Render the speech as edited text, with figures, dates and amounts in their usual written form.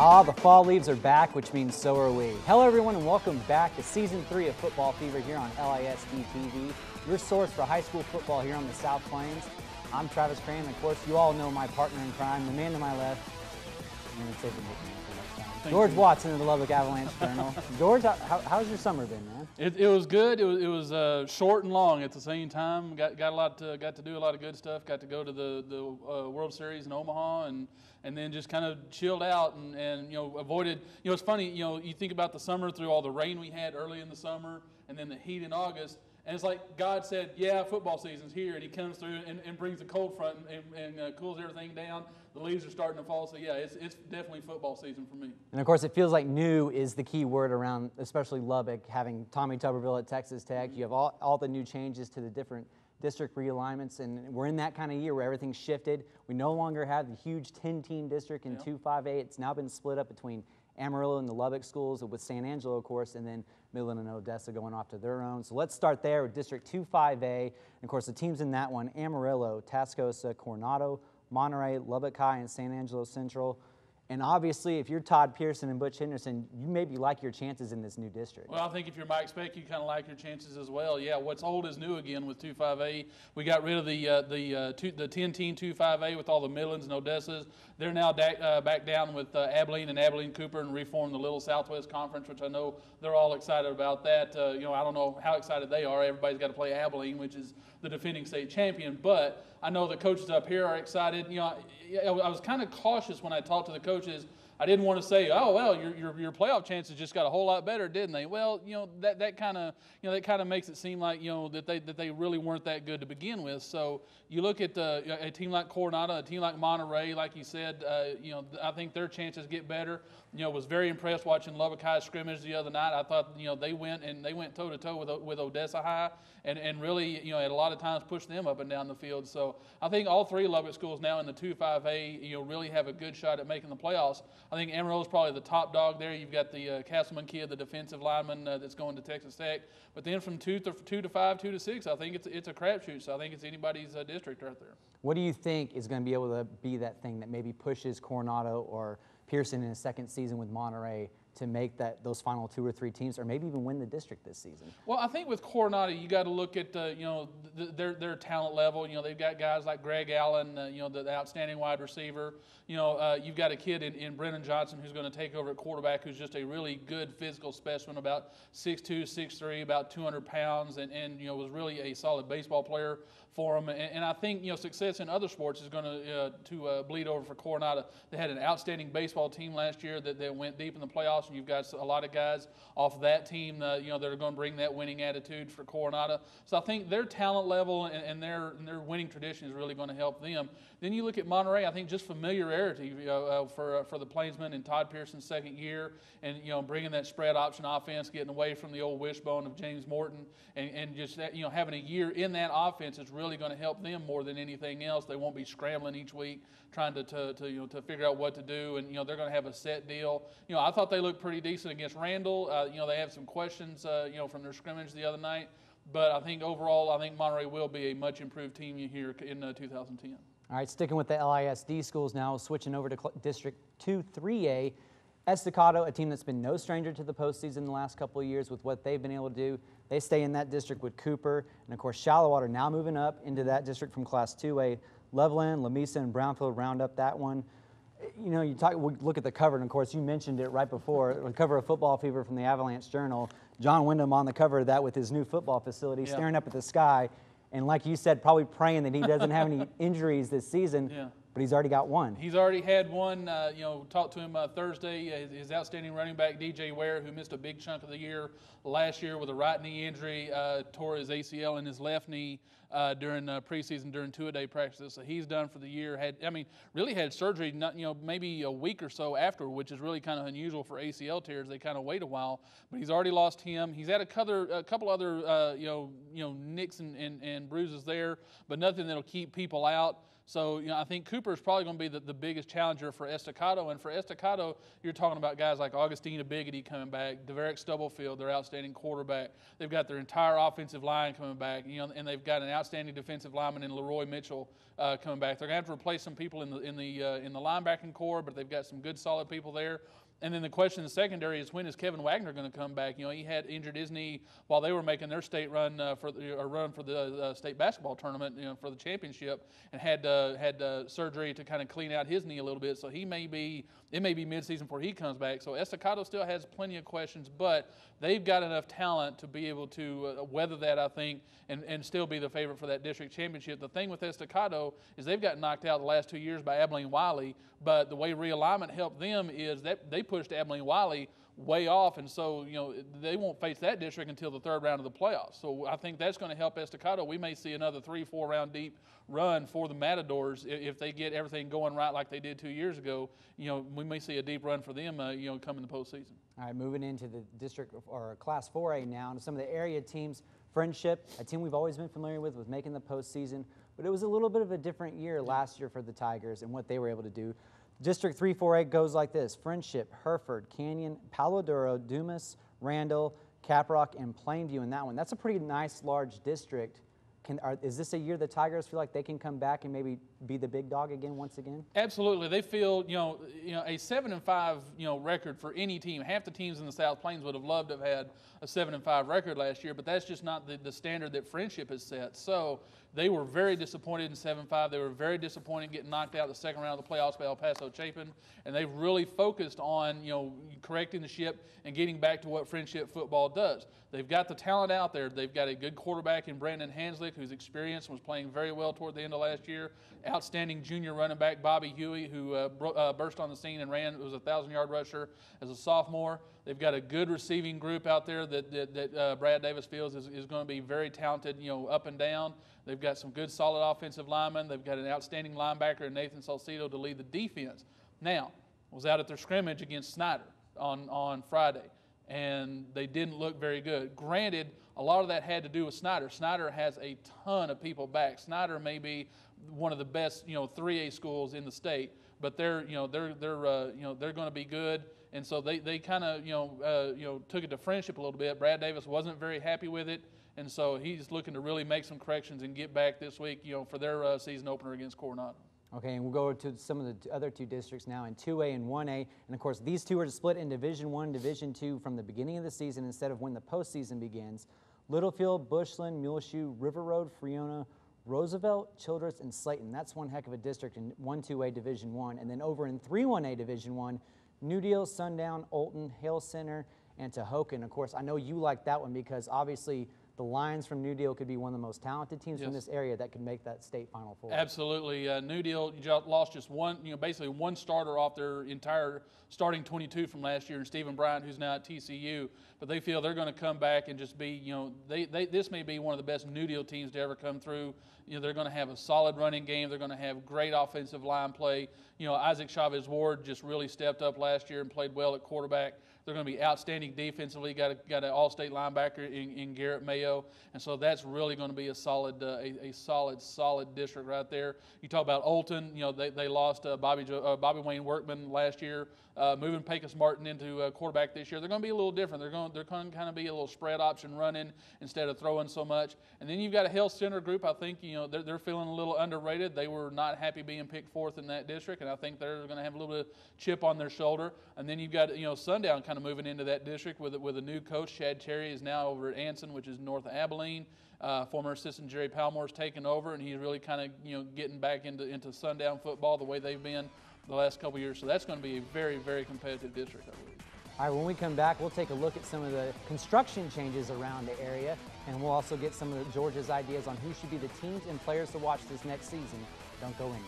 Ah, the fall leaves are back, which means so are we. Hello everyone and welcome back to Season 3 of Football Fever here on LISD TV, your source for high school football here on the South Plains. I'm Travis Cram, and of course you all know my partner in crime, the man to my left. I'm going to save the nickname for next time. George Watson of the Lubbock Avalanche-Journal. George, how's your summer been, man? It was good. It was short and long at the same time. Got to do a lot of good stuff. Got to go to the World Series in Omaha and then just kind of chilled out and avoided. It's funny. You think about the summer through all the rain we had early in the summer and then the heat in August. And it's like God said, yeah, football season's here, and he comes through and brings the cold front and cools everything down. The leaves are starting to fall, so yeah, it's definitely football season for me. And of course, it feels like new is the key word around, especially Lubbock, having Tommy Tuberville at Texas Tech. You have all the new changes to the different district realignments, and we're in that kind of year where everything's shifted. We no longer have the huge 10-team district in 2-5A. It's now been split up between Amarillo and the Lubbock schools, with San Angelo, of course, and then Midland and Odessa going off to their own. So let's start there with District 2-5A. And of course, the teams in that one: Amarillo, Tascosa, Coronado, Monterey, Lubbock High, and San Angelo Central. And obviously, if you're Todd Pearson and Butch Henderson, you maybe like your chances in this new district. Well, I think if you're Mike Speck, you kind of like your chances as well. Yeah, what's old is new again with 2-5A. We got rid of the 10-team 2-5A with all the Midlands and Odessas. They're now back down with Abilene and Abilene Cooper and reformed the Little Southwest Conference, which I know they're all excited about that. I don't know how excited they are. Everybody's got to play Abilene, which is the defending state champion. But I know the coaches up here are excited. I was kind of cautious when I talked to the coaches. I didn't want to say, oh well, your playoff chances just got a whole lot better, didn't they? Well, that kind of makes it seem like that they really weren't that good to begin with. So you look at a team like Coronado, a team like Monterey, like you said, I think their chances get better. Was very impressed watching Lubbock High scrimmage the other night. I thought they went toe to toe with Odessa High, and really at a lot of times pushed them up and down the field. So I think all three Lubbock schools now in the 2-5A really have a good shot at making the playoffs. I think Amarillo is probably the top dog there. You've got the Castleman kid, the defensive lineman that's going to Texas Tech. But then from 2 to 5, 2 to 6, I think it's a crapshoot. So I think it's anybody's district right there. What do you think is going to be able to be that thing that maybe pushes Coronado or Pearson in his second season with Monterey to make those final 2 or 3 teams, or maybe even win the district this season? Well, I think with Coronado, you got to look at their talent level. They've got guys like Greg Allen, the outstanding wide receiver. You've got a kid in Brennan Johnson who's going to take over at quarterback, who's just a really good physical specimen, about 6'2", 6'3", about 200 pounds, and was really a solid baseball player for them. And I think success in other sports is going to bleed over for Coronado. They had an outstanding baseball team last year that went deep in the playoffs. And you've got a lot of guys off of that team that are going to bring that winning attitude for Coronado. So I think their talent level and their winning tradition is really going to help them. Then you look at Monterey. I think just familiarity for the Plainsmen in Todd Pearson's second year, and bringing that spread option offense, getting away from the old wishbone of James Morton, and just that, having a year in that offense is really going to help them more than anything else. They won't be scrambling each week trying to figure out what to do, and they're going to have a set deal. I thought they looked pretty decent against Randall. They have some questions from their scrimmage the other night, but I think overall, I think Monterey will be a much improved team here in 2010. All right, sticking with the LISD schools now, switching over to District 2-3A. Estacado, a team that's been no stranger to the postseason in the last couple of years with what they've been able to do. They stay in that district with Cooper. And, of course, Shallowater now moving up into that district from Class 2A. Loveland, Lamesa, and Brownfield round up that one. We look at the cover, and, of course, you mentioned it right before, the cover of Football Fever from the Avalanche-Journal. John Wyndham on the cover of that with his new football facility, staring up at the sky. And like you said, probably praying that he doesn't have any injuries this season. Yeah. But he's already got one. He's already had one. Talked to him Thursday. His outstanding running back, DJ Ware, who missed a big chunk of the year last year with a right knee injury, tore his ACL in his left knee during preseason, during two-a-day practices. So he's done for the year. Really had surgery, maybe a week or so after, which is really kind of unusual for ACL tears. They kind of wait a while. But he's already lost him. He's had a couple other nicks and bruises there, but nothing that'll keep people out. So, I think Cooper is probably going to be the biggest challenger for Estacado. And for Estacado, you're talking about guys like Augustina Biggity coming back, Deverick Stubblefield, their outstanding quarterback. They've got their entire offensive line coming back, and they've got an outstanding defensive lineman in Leroy Mitchell coming back. They're going to have to replace some people in the linebacking core, but they've got some good, solid people there. And then the question in the secondary is, when is Kevin Wagner going to come back? He had injured his knee while they were making their state run for the state basketball tournament, for the championship, and had surgery to kind of clean out his knee a little bit. So it may be midseason before he comes back. So Estacado still has plenty of questions, but they've got enough talent to be able to weather that, I think, and still be the favorite for that district championship. The thing with Estacado is they've got knocked out the last 2 years by Abilene-Wiley, but the way realignment helped them is that they pushed Abilene-Wiley way off, and so they won't face that district until the third round of the playoffs. So I think that's going to help Estacado. We may see another 3-4 round deep run for the Matadors if they get everything going right like they did 2 years ago. We may see a deep run for them coming the postseason. All right, moving into the district or Class 4A now, and some of the area teams. Friendship, a team we've always been familiar with making the postseason, but it was a little bit of a different year last year for the Tigers and what they were able to do. District 3-4A goes like this: Friendship, Hereford, Canyon, Palo Duro, Dumas, Randall, Caprock, and Plainview in that one. That's a pretty nice, large district. Is this a year the Tigers feel like they can come back and maybe be the big dog again once again? Absolutely. They feel, a 7-5, record for any team. Half the teams in the South Plains would have loved to have had a 7-5 record last year, but that's just not the standard that Friendship has set. So they were very disappointed in 7-5. They were very disappointed getting knocked out the second round of the playoffs by El Paso Chapin, and they've really focused on, correcting the ship and getting back to what Friendship football does. They've got the talent out there. They've got a good quarterback in Brandon Hanslick, who's experienced and was playing very well toward the end of last year. Outstanding junior running back Bobby Huey, who burst on the scene and was a 1,000-yard rusher as a sophomore. They've got a good receiving group out there that Brad Davis feels is going to be very talented, up and down. They've got some good, solid offensive linemen. They've got an outstanding linebacker in Nathan Salcido to lead the defense. Now, I was out at their scrimmage against Snyder on Friday, and they didn't look very good. Granted, a lot of that had to do with Snyder. Snyder has a ton of people back. Snyder may be one of the best, 3A schools in the state, but they're going to be good. And so they kind of, took it to Friendship a little bit. Brad Davis wasn't very happy with it, and so he's looking to really make some corrections and get back this week, for their season opener against Coronado. Okay, and we'll go to some of the other two districts now in 2A and 1A. And of course, these two are split in Division I, Division II from the beginning of the season instead of when the postseason begins. Littlefield, Bushland, Muleshoe, River Road, Friona, Roosevelt, Childress, and Slayton. That's one heck of a district in 1-2A Division I. And then over in 3-1A Division I, New Deal, Sundown, Olton, Hale Center, and Tohoku. Of course, I know you like that one because obviously the Lions from New Deal could be one of the most talented teams from this area that could make that state Final Four. Absolutely. New Deal lost just one, basically one starter off their entire starting 22 from last year, and Stephen Bryant, who's now at TCU. But they feel they're going to come back and just be, this may be one of the best New Deal teams to ever come through. They're going to have a solid running game. They're going to have great offensive line play. Isaac Chavez Ward just really stepped up last year and played well at quarterback. They're going to be outstanding defensively. Got an all-state linebacker in Garrett Mayo, and so that's really going to be a solid district right there. You talk about Olton. They lost Bobby Wayne Workman last year, moving Pecos Martin into quarterback this year. They're going to be a little different. They're going to kind of be a little spread option running instead of throwing so much. And then you've got a Health Center group. I think they're feeling a little underrated. They were not happy being picked fourth in that district, and I think they're going to have a little bit of chip on their shoulder. And then you've got Sundown kind of moving into that district with a new coach. Chad Terry is now over at Anson, which is north of Abilene. Former assistant Jerry Palmore's taken over, and he's really kind of getting back into Sundown football the way they've been the last couple of years. So that's going to be a very, very competitive district, I believe. All right, when we come back, we'll take a look at some of the construction changes around the area, and we'll also get some of Georgia's ideas on who should be the teams and players to watch this next season. Don't go anywhere.